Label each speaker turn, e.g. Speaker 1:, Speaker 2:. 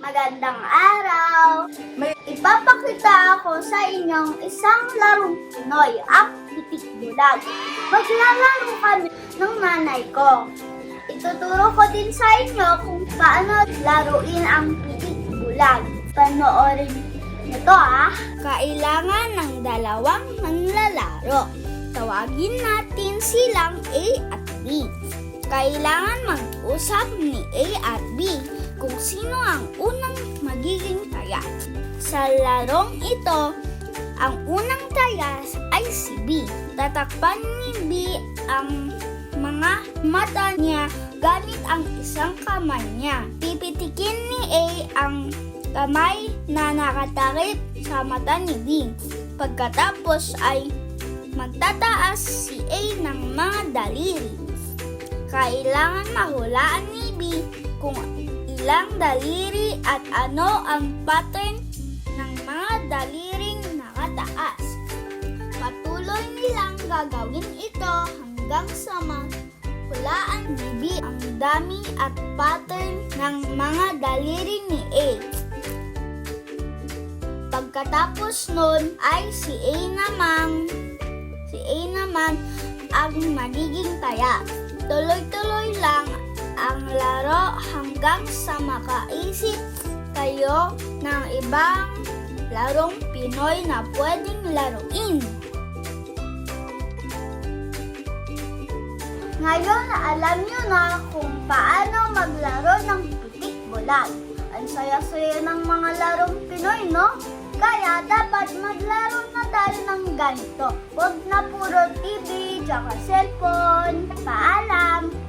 Speaker 1: Magandang araw! May ipapakita ako sa inyong isang larong Pinoy, ang pitik bulag. Maglalaro kami ng nanay ko. Ituturo ko din sa inyo kung paano laruin ang pitik bulag. Panoorin nyo to Kailangan ng dalawang manlalaro. Tawagin natin silang A at B. Kailangan mag-usap ni A at B kung sino ang unang magiging taya. Sa larong ito, ang unang taya ay si B. Tatakpan ni B ang mga mata niya gamit ang isang kamay niya. Pipitikin ni A ang kamay na nakatakip sa mata ni B. Pagkatapos ay magtataas si A ng mga daliri. Kailangan mahulaan ni B kung ilang daliri at ano ang pattern ng mga daliring nakataas. Patuloy nilang gagawin ito hanggang sa mahulaan ni B ang dami at pattern ng mga daliri ni A. Pagkatapos nun ay si A naman ang magiging taya. Tuloy-tuloy lang ang laro hanggang sa makaisip kayo ng ibang larong Pinoy na pwedeng laruin. Ngayon, alam nyo na kung paano maglaro ng pitik bulag. Ang saya-saya ng mga larong Pinoy, no? Kaya dapat maglaro na tayo ng ganito. Huwag na puro TV, tsaka cellphone. Paalam!